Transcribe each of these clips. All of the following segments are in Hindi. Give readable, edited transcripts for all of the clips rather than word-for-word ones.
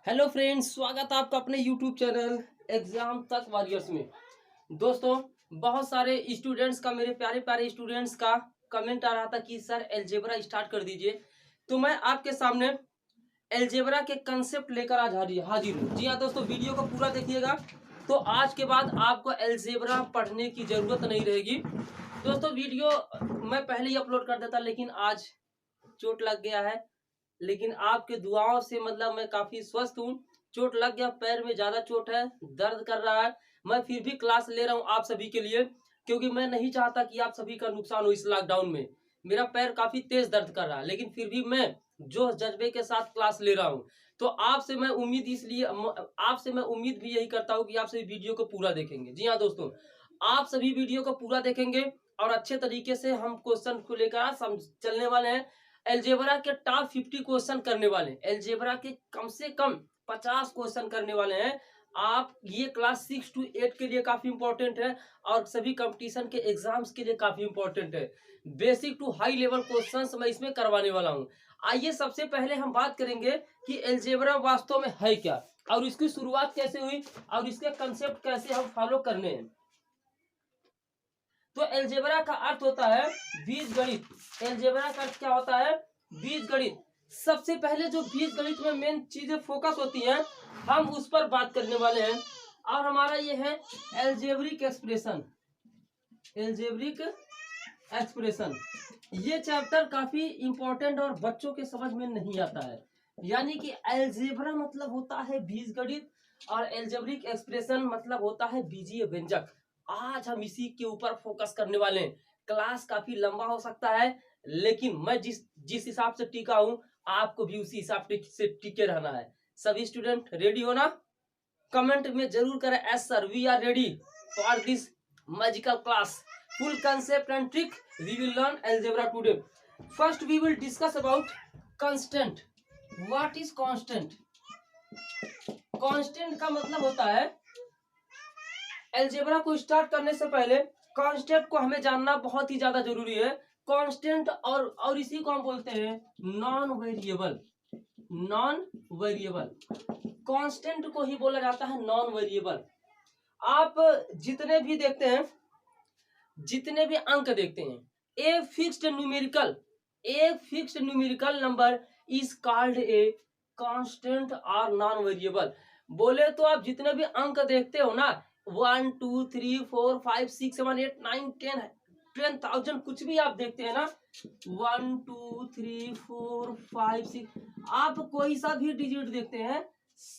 हेलो फ्रेंड्स, स्वागत है आपका अपने यूट्यूब चैनल एग्जाम तक वॉरियर्स में। दोस्तों, बहुत सारे स्टूडेंट्स का, मेरे प्यारे प्यारे स्टूडेंट्स का कमेंट आ रहा था कि सर एलजेब्रा स्टार्ट कर दीजिए। तो मैं आपके सामने एलजेब्रा के कंसेप्ट लेकर आज हाजिर हूँ। जी हाँ दोस्तों, वीडियो को पूरा देखिएगा तो आज के बाद आपको एलजेब्रा पढ़ने की जरूरत नहीं रहेगी। दोस्तों, वीडियो मैं पहले ही अपलोड कर देता, लेकिन आज चोट लग गया है। लेकिन आपके दुआओं से मतलब मैं काफी स्वस्थ हूँ। चोट लग गया, पैर में ज्यादा चोट है, दर्द कर रहा है। मैं फिर भी क्लास ले रहा हूँ आप सभी के लिए, क्योंकि मैं नहीं चाहता कि आप सभी का नुकसान हो इस लॉकडाउन में। मेरा पैर काफी तेज दर्द कर रहा है, लेकिन फिर भी मैं जो जज्बे के साथ क्लास ले रहा हूँ। तो आपसे मैं उम्मीद भी यही करता हूँ कि आप सभी वीडियो को पूरा देखेंगे। जी हाँ दोस्तों, आप सभी वीडियो को पूरा देखेंगे और अच्छे तरीके से हम क्वेश्चन को लेकर आज चलने वाले हैं। एलजेब्रा के टॉप 50 क्वेश्चन करने वाले हैं। एलजेब्रा के कम से कम 50 क्वेश्चन करने वाले हैं। आप ये क्लास 6 to 8 के लिए काफी इंपॉर्टेंट है और सभी कंपटीशन के एग्जाम्स के लिए काफी इंपॉर्टेंट है। Basic to high level questions मैं इसमें करवाने वाला हूं। आइए सबसे पहले हम बात करेंगे कि एलजेब्रा वास्तव में है क्या और इसकी शुरुआत कैसे हुई और इसके कंसेप्ट कैसे हम फॉलो करने हैं। तो एलजेब्रा का अर्थ होता है बीजगणित। एलजेब्रा का अर्थ क्या होता है? बीजगणित। सबसे पहले जो बीजगणित में मेन चीजें फोकस होती हैं, हम उस पर बात करने वाले हैं। और हमारा ये है एलजेब्रिक एक्सप्रेशन। एलजेब्रिक एक्सप्रेशन ये चैप्टर काफी इंपॉर्टेंट और बच्चों के समझ में नहीं आता है। यानी कि एलजेब्रा मतलब होता है बीजगणित और एलजेब्रिक एक्सप्रेशन मतलब होता है बीजीय व्यंजक। आज हम इसी के ऊपर फोकस करने वाले हैं। क्लास काफी लंबा हो सकता है, लेकिन मैं जिस जिस हिसाब से टिका हूं, आपको भी उसी हिसाब से टिके रहना है। सभी स्टूडेंट रेडी हो ना? कमेंट में जरूर करें yes sir, we are ready for this magical class. Full concept and trick we will learn algebra today. First we will discuss about constant. What is constant? Constant का मतलब होता है, algebra को स्टार्ट करने से पहले कांस्टेंट को हमें जानना बहुत ही ज्यादा जरूरी है। कांस्टेंट और इसी को हम बोलते हैं non variable. Non variable constant को ही बोला जाता है नॉन वेरिएबल। आप जितने भी अंक देखते हैं, a fixed numerical number is called a constant और नॉन वेरिएबल। बोले तो आप जितने भी अंक देखते हो ना, 1 2 3 4 5 6 7 8 9 10 10,000 कुछ भी आप देखते हैं ना, 1 2 3 4 5 6, आप कोई सा भी डिजिट देखते हैं,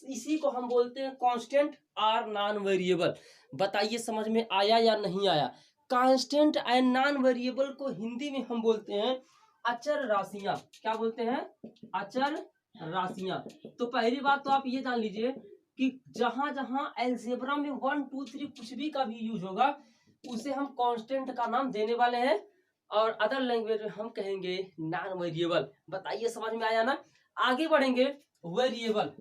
इसी को हम बोलते हैं कांस्टेंट और नॉन वेरिएबल। बताइए समझ में आया या नहीं आया? कांस्टेंट एंड नॉन वेरिएबल को हिंदी में हम बोलते हैं अचर राशियां। क्या बोलते हैं? अचर राशियां। तो पहली बात तो आप ये जान लीजिए कि जहां जहां एलजेब्रा में 1 2 3 कुछ भी का भी यूज होगा, उसे हम कांस्टेंट का नाम देने वाले हैं और अदर लैंग्वेज में हम कहेंगे नॉन वेरिएबल। बताइए समझ में आया ना? आगे बढ़ेंगे। वेरिएबल,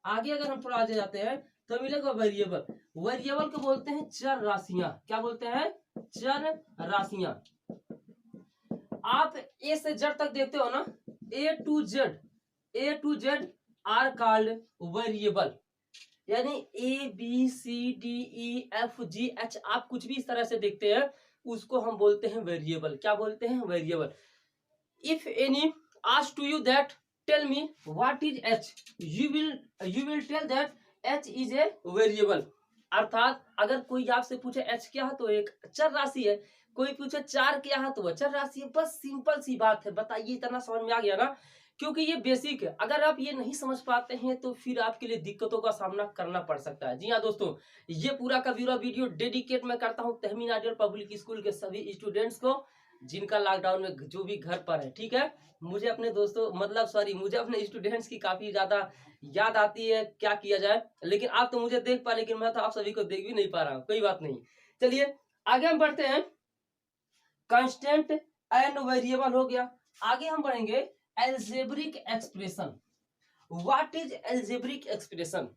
आगे अगर हम थोड़ा आगे जाते हैं तो मिलेगा वेरिएबल। वेरिएबल को बोलते हैं चर राशियां। क्या बोलते हैं? चर राशियां। आप ए से जेड तक देखते हो ना, A to Z are called variable. यानी A B C D E F G H, आप कुछ भी इस तरह से देखते हैं, उसको हम बोलते हैं वेरिएबल। क्या बोलते हैं? Variable. If any ask to you that tell me what is H, you will tell that H is a variable. अर्थात अगर कोई आपसे पूछे एच क्या है तो एक चर राशि है, कोई पूछे चार क्या है तो वह चर राशि है। बस सिंपल सी बात है। बताइए इतना समझ में आ गया ना? क्योंकि ये बेसिक है। अगर आप ये नहीं समझ पाते हैं तो फिर आपके लिए दिक्कतों का सामना करना पड़ सकता है। जी हाँ दोस्तों, ये पूरा का पूरा वीडियो डेडिकेट मैं करता हूँ तहमीन आइडियल पब्लिक स्कूल के सभी स्टूडेंट्स को, जिनका लॉकडाउन में जो भी घर पर है। ठीक है, मुझे अपने दोस्तों मुझे अपने स्टूडेंट्स की काफी ज्यादा याद आती है। क्या किया जाए, लेकिन आप तो मुझे देख पा, लेकिन मैं तो आप सभी को देख भी नहीं पा रहा हूँ। कोई बात नहीं, चलिए आगे हम बढ़ते हैं। कांस्टेंट एंड वेरिएबल हो गया। आगे हम बढ़ेंगे algebraic expression. What is algebraic expression?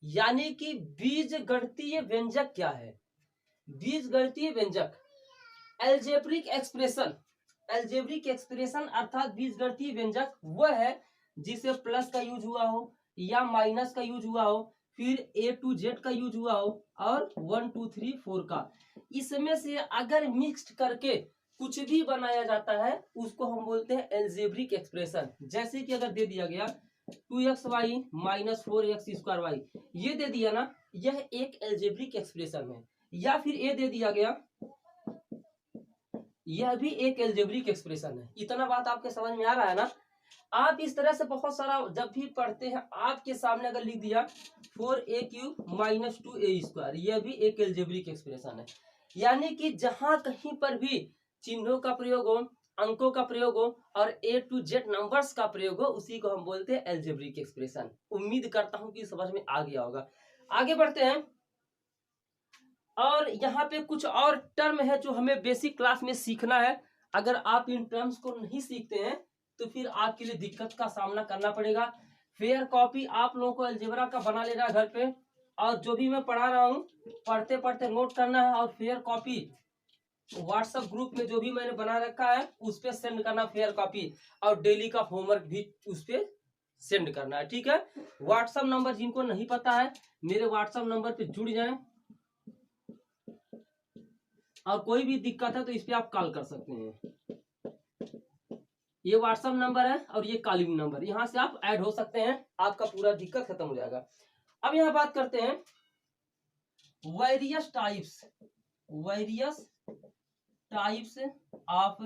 यानी कि बीजगणितीय व्यंजक क्या है? बीजगणितीय व्यंजक एल्जेब्रिक एक्सप्रेशन अर्थात बीजगणितीय व्यंजक वह है जिसे प्लस का यूज हुआ हो, या माइनस का यूज हुआ हो, फिर A to Z का यूज हुआ हो और 1 2 3 4 का, इसमें से अगर मिक्स्ड करके कुछ भी बनाया जाता है उसको हम बोलते हैं एल्जेब्रिक एक्सप्रेशन। जैसे कि अगर दे दिया गया 2xy माइनस 4x² ये दे दिया ना, यह एक एल्जेब्रिक एक्सप्रेशन है। या फिर ये दे दिया गया, यह भी एक एल्जेब्रिक एक्सप्रेशन है। इतना बात आपके समझ में आ रहा है ना। आप इस तरह से बहुत सारा जब भी पढ़ते हैं, आपके सामने अगर लिख दिया 4a³ माइनस 2a², यह भी एक एल्जेब्रिक एक्सप्रेशन है। यानी कि जहां कहीं पर भी चिन्हों का प्रयोग हो, अंकों का प्रयोग हो और A to Z नंबर्स का प्रयोग हो, उसी को हम बोलते हैं एल्जेब्रिक एक्सप्रेशन। उम्मीद करता हूं कि समझ में आ गया होगा। आगे बढ़ते हैं, और यहाँ पे कुछ और टर्म है जो हमें बेसिक क्लास में सीखना है। अगर आप इन टर्म्स को नहीं सीखते हैं तो फिर आपके लिए दिक्कत का सामना करना पड़ेगा। फेयर कॉपी आप लोगों को अलजेब्रा का बना लेना घर पे, और जो भी मैं पढ़ा रहा हूँ पढ़ते पढ़ते नोट करना है, और फेयर कॉपी व्हाट्सएप ग्रुप में जो भी मैंने बना रखा है उस पर सेंड करना फेयर कॉपी, और डेली का होमवर्क भी उस पर सेंड करना है, ठीक है। व्हाट्सएप नंबर जिनको नहीं पता है मेरे व्हाट्सएप नंबर पे जुड़ जाएं, और कोई भी दिक्कत है तो इस पे आप कॉल कर सकते हैं। ये व्हाट्सएप नंबर है और ये कॉलिंग नंबर, यहाँ से आप ऐड हो सकते हैं, आपका पूरा दिक्कत खत्म हो जाएगा। अब यहाँ बात करते हैं various types of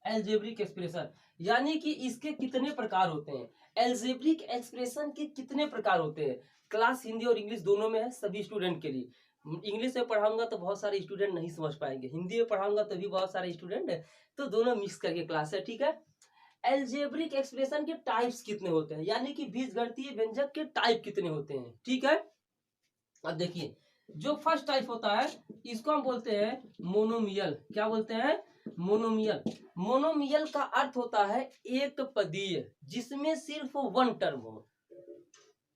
algebraic expression, यानी कि इसके कितने प्रकार होते हैं। एल्जेब्रिक एक्सप्रेशन के कितने प्रकार होते हैं। क्लास हिंदी और इंग्लिश दोनों में है सभी स्टूडेंट के लिए। इंग्लिश में पढ़ाऊंगा तो बहुत सारे स्टूडेंट नहीं समझ पाएंगे, हिंदी में पढ़ाऊंगा तो भी बहुत सारे स्टूडेंट है, तो दोनों मिक्स करके क्लास है, ठीक है। एल्जेब्रिक एक्सप्रेशन के टाइप्स कितने होते हैं, यानी कि बीजगणितीय व्यंजक के टाइप कितने होते हैं, ठीक है। अब देखिए, जो फर्स्ट टाइप होता है इसको हम बोलते हैं मोनोमियल। क्या बोलते हैं, मोनोमियल। मोनोमियल का अर्थ होता है एक पदीय, जिसमें सिर्फ वन टर्म हो।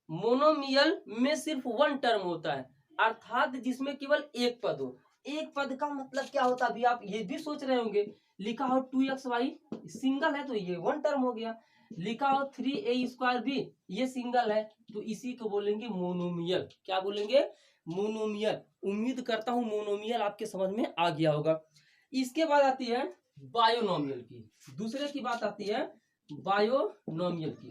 मोनोमियल में सिर्फ वन टर्म होता है, अर्थात जिसमें केवल एक पद हो। एक पद का मतलब क्या होता है, अभी आप ये भी सोच रहे होंगे, लिखा हो 2xy सिंगल है तो ये वन टर्म हो गया, लिखा हो 3a² भी ये सिंगल है, तो इसी को बोलेंगे मोनोमियल। क्या बोलेंगे, मोनोमियल। उम्मीद करता हूं मोनोमियल आपके समझ में आ गया होगा। इसके बाद आती है बायोनोमियल की, दूसरे की बात आती है बायोनोमियल की।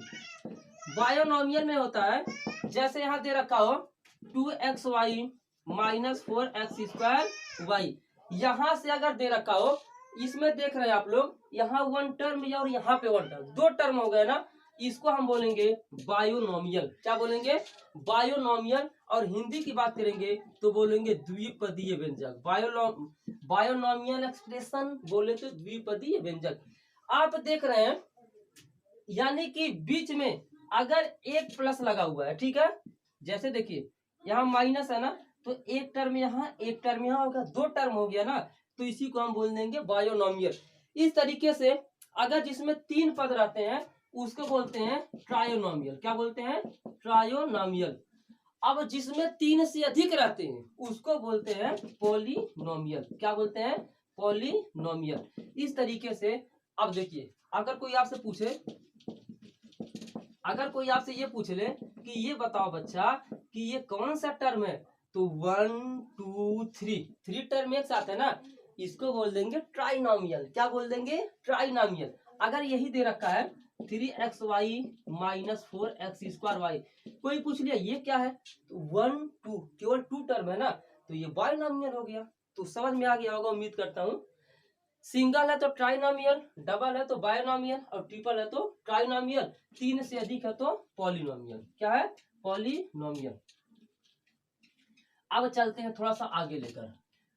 बायोनोमियल में होता है, जैसे यहाँ दे रखा हो 2xy माइनस 4x²y, यहाँ से अगर दे रखा हो, इसमें देख रहे हैं आप लोग, यहाँ वन टर्म और यहाँ पे वन टर्म, दो टर्म हो गए ना, इसको हम बोलेंगे बायोनोमियल। क्या बोलेंगे, बायोनोमियल। और हिंदी की बात करेंगे तो बोलेंगे द्विपदीय व्यंजक। बायोनोमियल एक्सप्रेशन बोले तो द्विपदीय व्यंजक। आप देख रहे हैं, यानी कि बीच में अगर एक प्लस लगा हुआ है, ठीक है, जैसे देखिए यहाँ माइनस है ना, तो एक टर्म यहाँ एक टर्म यहाँ होगा, दो टर्म हो गया ना, तो इसी को हम बोल देंगे बायोनोमियल। इस तरीके से अगर जिसमें तीन पद रहते हैं उसको बोलते हैं ट्रायोनोमियल। क्या बोलते हैं, ट्रायोनोमियल। अब जिसमें तीन से अधिक रहते हैं उसको बोलते हैं पॉलिनोमियल। क्या बोलते हैं, पॉलिनोमियल। इस तरीके से अब देखिए, अगर कोई आपसे ये पूछ ले कि ये बताओ बच्चा कि ये कौन सा टर्म है, तो 1 2 3 टर्म एक साथ है ना, इसको बोल देंगे ट्राइनोमियल। क्या बोल देंगे, ट्राइनोमियल। अगर यही दे रखा है 3xy माइनस 4x²y, कोई पूछ लिया ये क्या है, तो 1 2 केवल टू टर्म है ना, तो ये बाइनोमियल हो गया। तो समझ में आ गया होगा उम्मीद करता हूँ। सिंगल है तो ट्राइनोमियल, डबल है तो बायोनोमियल, और ट्रिपल है तो ट्राइनोमियल, तीन से अधिक है तो पॉलिनोमियल। क्या है, पॉलिनोमियल। अब चलते हैं थोड़ा सा आगे लेकर,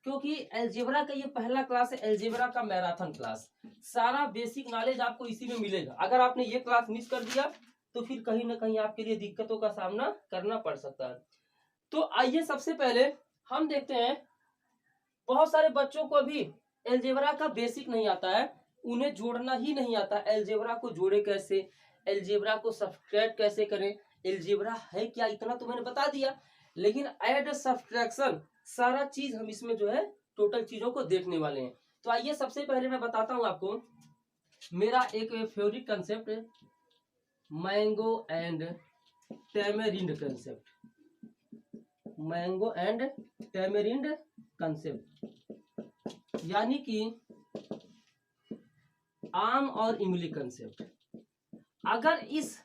क्योंकि अलजेब्रा का ये पहला क्लास है, अलजेब्रा का मैराथन क्लास। सारा बेसिक नॉलेज आपको इसी में मिलेगा। अगर आपने ये क्लास मिस कर दिया तो फिर कहीं ना कहीं आपके लिए दिक्कतों का सामना करना पड़ सकता है। तो आइए सबसे पहले हम देखते हैं, बहुत सारे बच्चों को भी अलजेब्रा का बेसिक नहीं आता है, उन्हें जोड़ना ही नहीं आता। अलजेब्रा को जोड़े कैसे, अलजेब्रा को सब्सट्रैक्ट कैसे करें, अलजेब्रा है क्या, इतना तो मैंने बता दिया, लेकिन ऐड सब्सट्रैक्शन सारा चीज हम इसमें जो है टोटल चीजों को देखने वाले हैं। तो आइए सबसे पहले मैं बताता हूं आपको, मेरा एक फेवरेट कंसेप्ट है mango and tamarind concept, mango and tamarind concept, यानी कि आम और इमली कंसेप्ट। अगर इस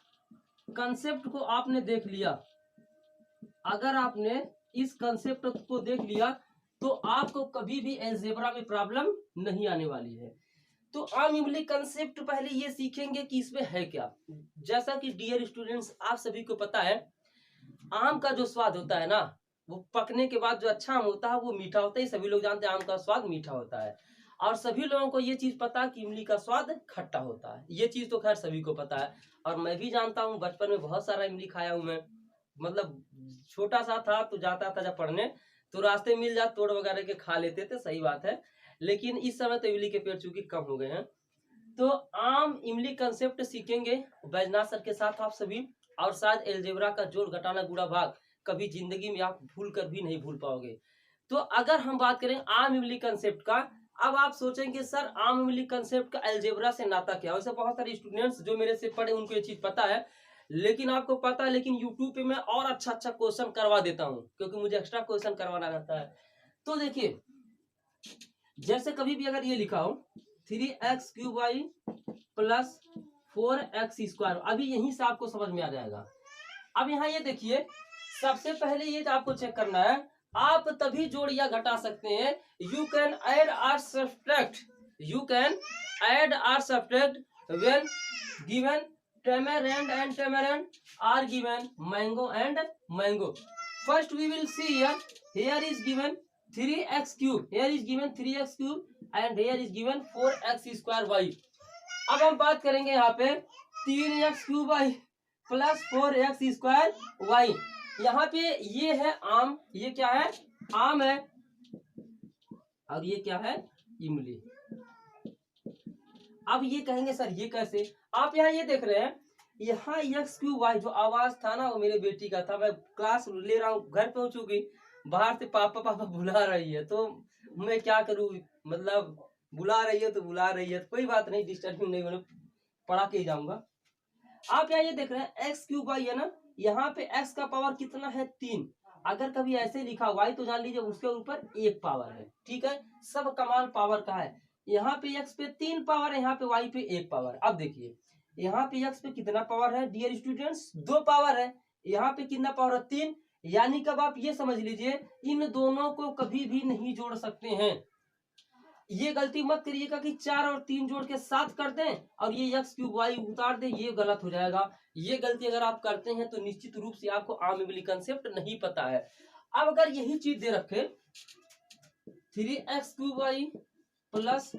कंसेप्ट को आपने देख लिया, अगर आपने इस कंसेप्ट को देख लिया तो आपको कभी भी अलजेब्रा में प्रॉब्लम नहीं आने वाली है। तो आम इमली कंसेप्ट पहले ये सीखेंगे कि इसमें है क्या। जैसा कि डियर स्टूडेंट्स आप सभी को पता है, आम का जो स्वाद होता है ना, वो पकने के बाद जो अच्छा आम होता है वो मीठा होता है। सभी लोग जानते हैं आम का स्वाद मीठा होता है, और सभी लोगों को ये चीज पता है कि इमली का स्वाद खट्टा होता है। ये चीज तो खैर सभी को पता है, और मैं भी जानता हूँ, बचपन में बहुत सारा इमली खाया हूँ मैं। मतलब छोटा सा था तो जाता था जब पढ़ने, तो रास्ते मिल जाते तोड़ वगैरह के खा लेते थे, सही बात है। लेकिन इस समय तो इमली के पेड़ चूंकि कम हो गए हैं। तो आम इमली कंसेप्ट सीखेंगे बैजनाथ सर के साथ आप सभी, और शायद अलजेब्रा का जोड़ घटाना गुणा भाग कभी जिंदगी में आप भूल कर भी नहीं भूल पाओगे। तो अगर हम बात करें आम इमली कंसेप्ट का, अब आप सोचेंगे सर आम इमली कंसेप्ट का अलजेब्रा से नाता क्या है। वैसे बहुत सारे स्टूडेंट्स जो मेरे से पढ़े उनको ये चीज पता है, लेकिन आपको पता है, लेकिन यूट्यूब पे मैं और अच्छा अच्छा क्वेश्चन करवा देता हूँ, क्योंकि मुझे एक्स्ट्रा क्वेश्चन करवाना रहता है। तो देखिए, जैसे कभी भी अगर ये लिखा हो 3x³ प्लस 4x², अभी यहीं से आपको समझ में आ जाएगा। अब यहाँ ये देखिए, सबसे पहले ये आपको चेक करना है, आप तभी जोड़ या घटा सकते हैं, यू कैन ऐड और सब्ट्रैक्ट, यू कैन ऐड और subtract when given tamarind and tamarind are given mango and mango. First we will see here is given 3x³, here is given 3x³ and here is given 4x²y। अब हम बात करेंगे यहाँ पे 3x³ प्लस 4x²y। यहाँ पे ये है आम, ये क्या है, आम है, और ये क्या है, इमली। अब ये कहेंगे सर ये कैसे, आप यहाँ ये देख रहे हैं, यहाँ x³ जो आवाज था ना वो मेरे बेटी का था। मैं क्लास ले रहा हूँ, घर पहुंच चुकी, बाहर से पापा पापा बुला रही है, तो मैं क्या करूँ, मतलब बुला रही है तो बुला रही है, कोई बात नहीं, डिस्टर्बिंग नहीं होने, पढ़ा के ही जाऊंगा। आप यहाँ ये देख रहे हैं x³ है ना, यहाँ पे x का पावर कितना है 3। अगर कभी ऐसे लिखा y तो जान लीजिए उसके ऊपर 1 पावर है, ठीक है, सब कमाल पावर का है। यहाँ पे x पे 3 पावर है, यहाँ पे y पे 1 पावर। अब देखिए यहाँ पे x पे कितना पावर है डियर स्टूडेंट्स, 2 पावर है, यहाँ पे कितना पावर है 3। यानी कब आप ये समझ लीजिए इन दोनों को कभी भी नहीं जोड़ सकते हैं। ये गलती मत करिएगा कि 4 और 3 जोड़ के 7 कर दें और ये x³ उतार दें, ये गलत हो जाएगा। ये गलती अगर आप करते हैं तो निश्चित रूप से आपको आम इमली कंसेप्ट नहीं पता है। अब अगर यही चीज दे रखे 3x³ प्लस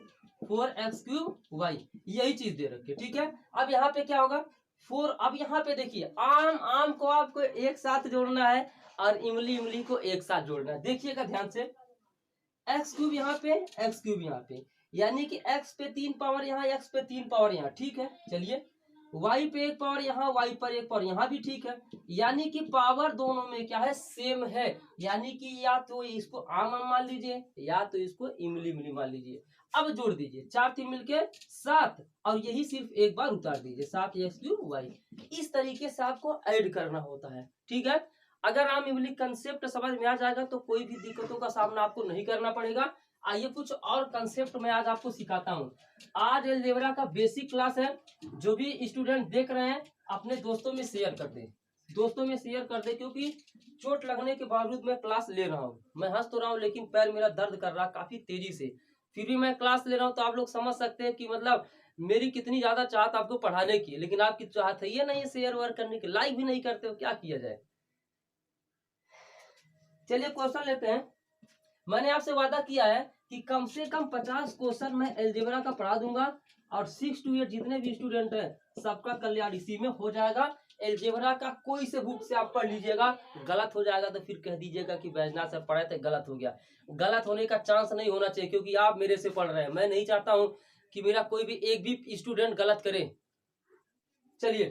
4x³, यही चीज दे रखे, ठीक है। अब यहाँ पे क्या होगा 4। अब यहाँ पे देखिए आम को आपको एक साथ जोड़ना है और इमली इमली को एक साथ जोड़ना है। देखिएगा ध्यान से, x³ यहाँ पे, x³ यहाँ पे, यानी कि x पे 3 पावर यहाँ, x पे 3 पावर यहाँ, ठीक है। चलिए y पे 1 पावर यहाँ, y पर 1 पावर यहाँ भी, ठीक है। यानी कि पावर दोनों में क्या है, सेम है। यानी कि या तो इसको आम मान लीजिए या तो इसको इमली इमली मान लीजिए। अब जोड़ दीजिए 4 3 मिलके 7, और यही सिर्फ एक बार उतार दीजिए 7x³। इस तरीके से आपको ऐड करना होता है, ठीक है। अगर आम इमली कंसेप्ट समझ में आ जाएगा तो कोई भी दिक्कतों का सामना आपको नहीं करना पड़ेगा। आइए कुछ और कंसेप्ट मैं आज आपको सिखाता हूँ। आज अलजेब्रा का बेसिक क्लास है, जो भी स्टूडेंट देख रहे हैं अपने दोस्तों में शेयर कर दे, दोस्तों में शेयर कर दे, क्योंकि चोट लगने के बावजूद मैं क्लास ले रहा हूँ। मैं हंस तो रहा हूँ लेकिन पैर मेरा दर्द कर रहा काफी तेजी से, फिर भी मैं क्लास ले रहा हूँ। तो आप लोग समझ सकते हैं कि मतलब मेरी कितनी ज्यादा चाहत आपको पढ़ाने की, लेकिन आपकी चाहत है ये नहीं शेयर वेयर करने की, लाइक भी नहीं करते हो, क्या किया जाए। चलिए क्वेश्चन लेते हैं। मैंने आपसे वादा किया है कि कम से कम 50 क्वेश्चन मैं अलजेब्रा का पढ़ा दूंगा, और 6 to 8 जितने भी स्टूडेंट हैं सबका कल्याण इसी में हो जाएगा। अलजेब्रा का कोई से बुक से आप पढ़ लीजिएगा, गलत हो जाएगा तो फिर कह दीजिएगा कि बैजनाथ सर पढ़े थे गलत हो गया। गलत होने का चांस नहीं होना चाहिए, क्योंकि आप मेरे से पढ़ रहे हैं। मैं नहीं चाहता हूं कि मेरा कोई भी एक भी स्टूडेंट गलत करे। चलिए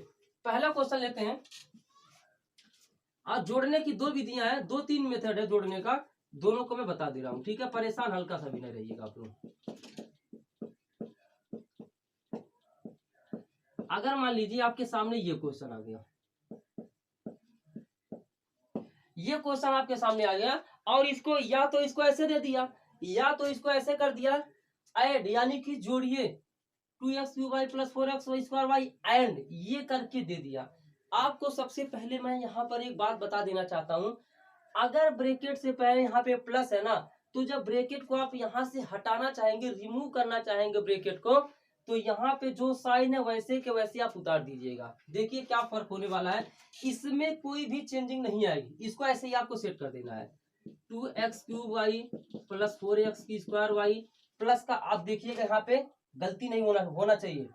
पहला क्वेश्चन लेते हैं। आज जोड़ने की 2 विधियां हैं, 2-3 मेथड है जोड़ने का, दोनों को मैं बता दे रहा हूं, ठीक है। परेशान हल्का सा भी नहीं रहिएगा आप लोग। अगर मान लीजिए आपके सामने ये क्वेश्चन आ गया, ये क्वेश्चन आपके सामने आ गया। और इसको या तो इसको ऐसे दे दिया या तो इसको ऐसे कर दिया ऐड, यानी कि जोड़िए 2x³ प्लस 4x² एंड ये करके दे दिया आपको। सबसे पहले मैं यहाँ पर एक बात बता देना चाहता हूँ, अगर ब्रैकेट से पहले यहाँ पे प्लस है ना, तो जब ब्रैकेट को आप यहाँ से हटाना चाहेंगे, रिमूव करना चाहेंगे ब्रैकेट को, तो यहाँ पे जो साइन है वैसे के वैसे आप उतार दीजिएगा। देखिए क्या फर्क होने वाला है, इसमें कोई भी चेंजिंग नहीं आएगी। इसको ऐसे ही आपको सेट कर देना है 2x³ प्लस 4x² प्लस का। आप देखिएगा यहाँ पे गलती नहीं होना चाहिए।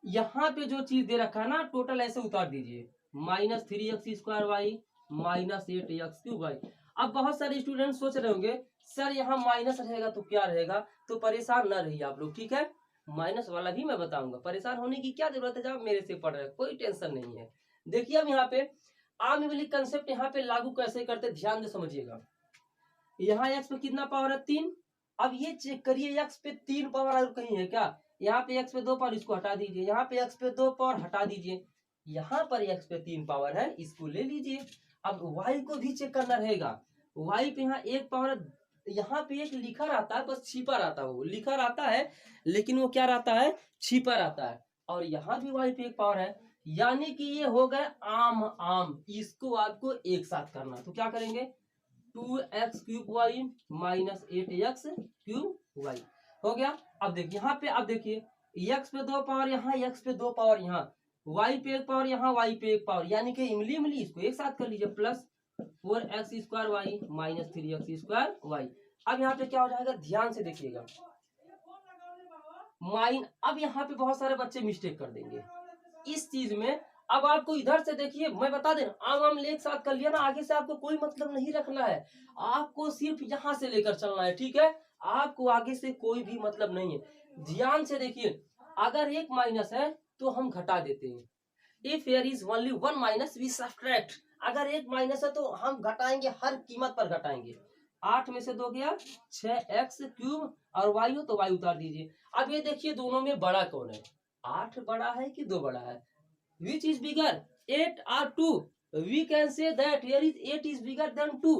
यहाँ पे जो चीज दे रखा है ना, टोटल ऐसे उतार दीजिए -3x² माइनस 8x³। अब बहुत सारे स्टूडेंट सोच रहे होंगे सर यहाँ माइनस रहेगा तो क्या रहेगा, तो परेशान ना रहिए आप लोग, ठीक है। माइनस वाला भी मैं बताऊंगा, परेशान होने की क्या जरूरत है, जब मेरे से पढ़ रहे हैं कोई टेंशन नहीं है। देखिए अब यहाँ पे आम वाली कंसेप्ट यहाँ पे लागू कैसे करते, ध्यान से समझिएगा। यहाँ x पे कितना पावर है 3, अब ये चेक करिए x पे 3 पावर और कहीं है क्या, यहाँ पे x पे 2 पावर, इसको हटा दीजिए, यहाँ पे x पे 2 पावर हटा दीजिए, यहाँ पर x पे 3 पावर है, इसको ले लीजिए। अब y को भी चेक करना रहेगा, y पे यहाँ 1 पावर, यहाँ पे एक लिखा रहता है, बस छिपा रहता है, वो लिखा रहता है लेकिन वो क्या रहता है, छिपा रहता है। और यहाँ भी y पे 1 पावर है, यानी कि ये हो गए आम आम, इसको आपको एक साथ करना। तो क्या करेंगे 2x³ माइनस 8x³ हो गया। अब देखिए यहाँ पे, अब देखिए x पे 2 पावर यहाँ, x पे 2 पावर यहाँ, y पे 1 पावर यहाँ, y पे 1 पावर, यानी कि इमली इमली इसको एक साथ कर लीजिए प्लस 4x² माइनस 3x²। अब यहाँ पे क्या हो जाएगा, ध्यान से देखिएगा अब यहाँ पे बहुत सारे बच्चे मिस्टेक कर देंगे इस चीज में। अब आपको इधर से देखिए, मैं बता दें आम एक साथ कर लिया ना, आगे से आपको कोई मतलब नहीं रखना है, आपको सिर्फ यहाँ से लेकर चलना है, ठीक है। आपको आगे से कोई भी मतलब नहीं है। ध्यान से देखिए, अगर एक माइनस है तो हम घटा देते हैं, if there is only one minus we subtract। अगर एक माइनस है तो हम घटाएंगे, हर कीमत पर घटाएंगे। 8 में से 2 गया 6x³ और y हो तो y उतार दीजिए। अब ये देखिए दोनों में बड़ा कौन है, 8 बड़ा है कि 2 बड़ा है, which is bigger 8 or 2, we can say that here is 8 is bigger than 2।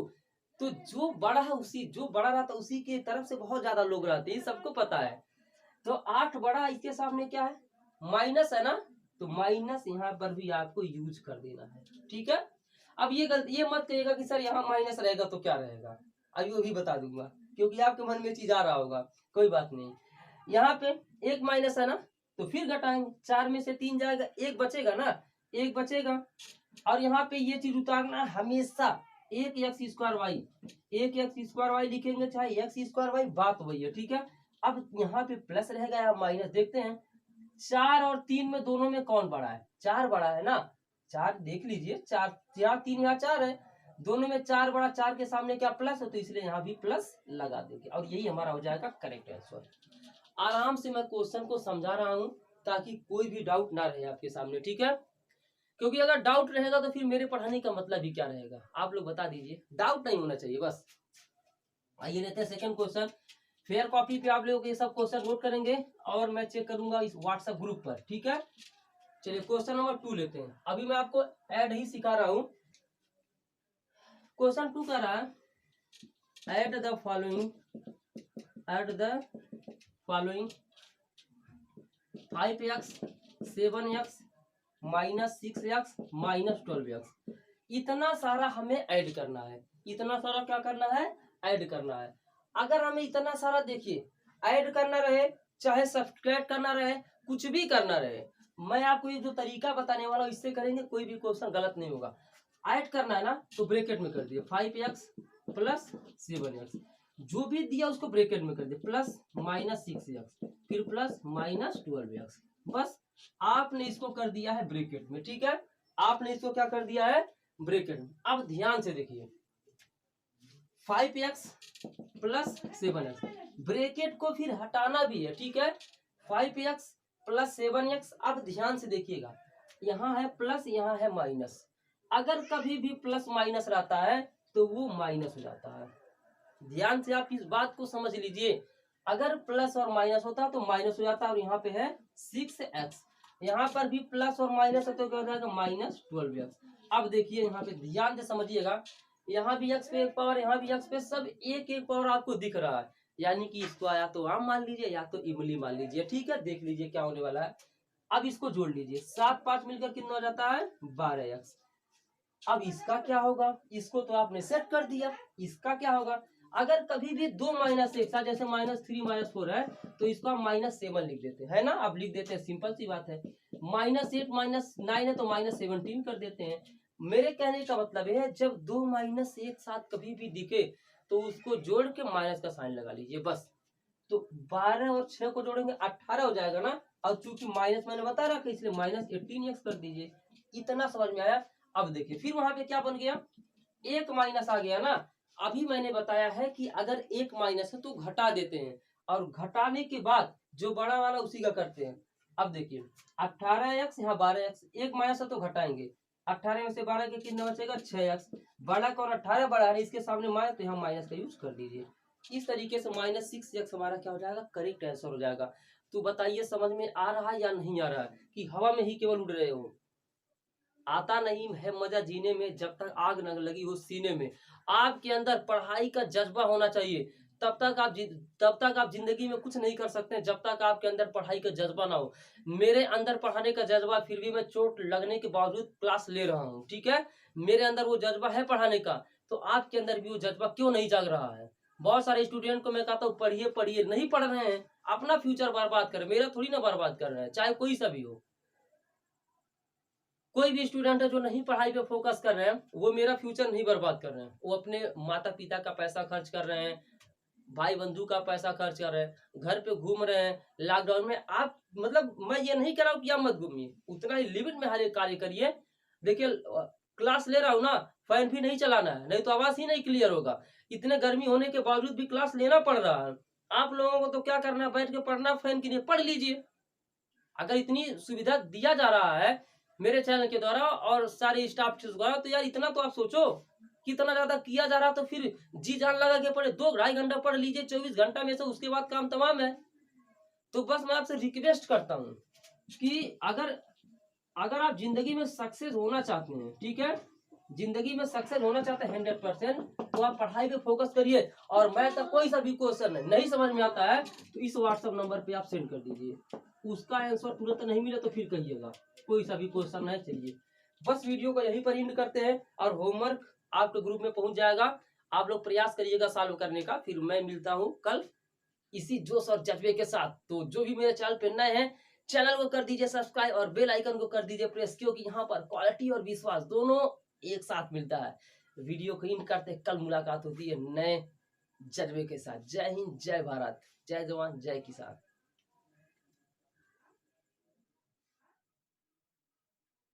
तो जो बड़ा है उसी, जो बड़ा रहता है उसी के तरफ से बहुत ज्यादा लोग रहते हैं, सबको पता है। तो 8 बड़ा, इसके सामने क्या है माइनस है ना, तो माइनस यहाँ पर भी आपको यूज कर देना है, ठीक है। अब ये ये मत कहिएगा कि सर यहाँ माइनस रहेगा तो क्या रहेगा, अभी वो भी बता दूंगा, क्योंकि आपके मन में चीज आ रहा होगा, कोई बात नहीं। यहाँ पे एक माइनस है ना, तो फिर घटाएंगे, 4 में से 3 जाएगा, एक बचेगा ना, एक बचेगा। और यहाँ पे ये चीज उतारना हमेशा 1x² y लिखेंगे चाहे x² बात वही है, ठीक है। अब यहाँ पे प्लस रहेगा या माइनस, देखते हैं 4 और 3 में दोनों में कौन बड़ा है, 4 बड़ा है ना, 4 देख लीजिए, 4 3 यहाँ 4 है, दोनों में 4 बड़ा, 4 के सामने क्या प्लस है, तो इसलिए यहाँ भी प्लस लगा देंगे और यही हमारा हो जाएगा करेक्ट आंसर। आराम से मैं क्वेश्चन को समझा रहा हूँ ताकि कोई भी डाउट ना रहे आपके सामने, ठीक है। क्योंकि अगर डाउट रहेगा तो फिर मेरे पढ़ाने का मतलब ही क्या रहेगा, आप लोग बता दीजिए, डाउट नहीं होना चाहिए बस। आइए लेते हैं सेकंड क्वेश्चन। फेयर कॉपी पे आप लोग ये सब क्वेश्चन नोट करेंगे और मैं चेक करूंगा इस व्हाट्सएप ग्रुप पर, ठीक है। चलिए क्वेश्चन नंबर 2 लेते हैं, अभी. मैं आपको ऐड ही सिखा रहा हूं। क्वेश्चन 2 कह रहा है add the following 5x 7x minus 6x minus 12x। इतना सारा हमें ऐड करना है, इतना सारा क्या करना है, ऐड करना है। अगर हमें इतना सारा देखिए ऐड करना रहे, चाहे सब्सट्रैक्ट करना रहे, कुछ भी करना रहे, मैं आपको ये जो तरीका बताने वाला हूँ इससे करेंगे, कोई भी क्वेश्चन गलत नहीं होगा। ऐड करना है ना तो ब्रैकेट में कर दिए 5x प्लस 7x, जो भी दिया उसको ब्रैकेट में कर दिए, प्लस माइनस 6x फिर प्लस माइनस 12x। बस आपने इसको कर दिया है ब्रैकेट में, ठीक है, आपने इसको क्या कर दिया है ब्रैकेट में। अब ध्यान से देखिए 5x प्लस 7x, ब्रैकेट को फिर हटाना भी है, ठीक है। 5x प्लस 7x, अब ध्यान से देखिएगा, यहाँ है प्लस यहाँ है माइनस, अगर कभी भी प्लस माइनस रहता है तो वो माइनस हो जाता है। ध्यान से आप इस बात को समझ लीजिए, अगर प्लस और माइनस होता तो माइनस हो जाता, और यहाँ पे है 6x, यहाँ पर भी प्लस और माइनस है तो क्या हो जाएगा माइनस 12x। अब देखिए यहाँ पे ध्यान से समझिएगा, यहाँ भी x पे एक पावर, यहाँ भी x पे, सब एक एक पावर आपको दिख रहा है, यानी कि इसको या तो आप मान लीजिए या तो इमली मान लीजिए। ठीक है, देख लीजिए क्या होने वाला है। अब इसको जोड़ लीजिए, 7 5 मिलकर कितना हो जाता है 12x। अब इसका क्या होगा, इसको तो आपने सेट कर दिया, इसका क्या होगा, अगर कभी भी दो माइनस एक साथ, जैसे -3 -4 है, तो इसको हम -7 लिख देते हैं ना, अब लिख देते हैं, सिंपल सी बात है। -8 -9 है तो -17 कर देते हैं। मेरे कहने का मतलब है, जब दो माइनस एक साथ कभी भी दिखे तो उसको जोड़ के माइनस का साइन लगा लीजिए बस। तो 12 और 6 को जोड़ेंगे 18 हो जाएगा ना, और चूंकि माइनस मैंने बता रखा इसलिए -18x कर दीजिए। इतना समझ में आया। अब देखिए फिर वहां पे क्या बन गया, एक माइनस आ गया ना। अभी मैंने बताया है कि अगर एक माइनस है तो घटा देते हैं, और घटाने के बाद जो बड़ा वाला उसी का करते हैं। अब देखिए 18x यहाँ 12x, एक माइनस है तो घटाएंगे, 18 में से 12 के कितना बचेगा 6x। बड़ा कौन 18 बड़ा है, इसके सामने माइनस, तो यहाँ माइनस का यूज कर दीजिए। इस तरीके से -6x हमारा क्या हो जाएगा, करेक्ट आंसर हो जाएगा। तो बताइए समझ में आ रहा है या नहीं आ रहा है, कि हवा में ही केवल उड़ रहे हो। आता नहीं है मजा जीने में जब तक आग न लगी हो सीने में। आपके अंदर पढ़ाई का जज्बा होना चाहिए, तब तक आप जिंदगी में कुछ नहीं कर सकते जब तक आपके अंदर पढ़ाई का जज्बा ना हो। मेरे अंदर पढ़ाने का जज्बा, फिर भी मैं चोट लगने के बावजूद क्लास ले रहा हूँ। ठीक है, मेरे अंदर वो जज्बा है पढ़ाने का, तो आपके अंदर भी वो जज्बा क्यों नहीं जाग रहा है। बहुत सारे स्टूडेंट को मैं कहता हूँ पढ़िए पढ़िए, नहीं पढ़ रहे हैं, अपना फ्यूचर बर्बाद कर रहे हैं, मेरा थोड़ी ना बर्बाद कर रहे हैं, चाहे कोई सा भी हो। कोई भी स्टूडेंट है जो नहीं पढ़ाई पे फोकस कर रहे हैं, वो मेरा फ्यूचर नहीं बर्बाद कर रहे हैं, वो अपने माता पिता का पैसा खर्च कर रहे हैं, भाई बंधु का पैसा खर्च कर रहे हैं, घर पे घूम रहे हैं लॉकडाउन में। आप मतलब मैं ये नहीं कह रहा हूँ कि आप मत घूमिए, उतना ही लिमिट में हर एक कार्य करिए। देखिए क्लास ले रहा हूँ ना, फैन भी नहीं चलाना है, नहीं तो आवाज ही नहीं क्लियर होगा। इतने गर्मी होने के बावजूद भी क्लास लेना पड़ रहा है। आप लोगों को तो क्या करना है, बैठ के पढ़ना, फैन के लिए पढ़ लीजिए। अगर इतनी सुविधा दिया जा रहा है मेरे चैनल के द्वारा और सारे स्टाफ के द्वारा, तो यार इतना तो आप सोचो, कितना ज्यादा किया जा रहा, तो फिर जी जान लगा के पढ़े, 2 2.5 घंटा पढ़ लीजिए 24 घंटा में से, उसके बाद काम तमाम है। तो बस मैं आपसे रिक्वेस्ट करता हूँ कि अगर अगर आप जिंदगी में सक्सेस होना चाहते हैं, ठीक है, जिंदगी में सक्सेस होना चाहते हैं 100%, तो आप पढ़ाई पे फोकस करिए। और मैं तक कोई सा भी क्वेश्चन नहीं समझ में आता है तो इस व्हाट्सएप नंबर पे आप सेंड कर दीजिए, उसका आंसर तुरंत नहीं मिले तो फिर कहिएगा, कोई सा भी क्वेश्चन है। चलिए बस वीडियो को यहीं पर एंड करते हैं, और होमवर्क आपके ग्रुप में पहुंच जाएगा, आप लोग प्रयास करिएगा सॉल्व करने का। फिर मैं मिलता हूँ कल इसी जोश और जज्बे के साथ। तो जो भी मेरे चैनल पे नए हैं, चैनल को कर दीजिए सब्सक्राइब और बेल आइकन को कर दीजिए प्रेस, क्योंकि यहाँ पर क्वालिटी और विश्वास दोनों एक साथ मिलता है। वीडियो को इन करते, कल मुलाकात होती है नए जज्बे के साथ। जय हिंद, जय भारत, जय जवान, जय किसान।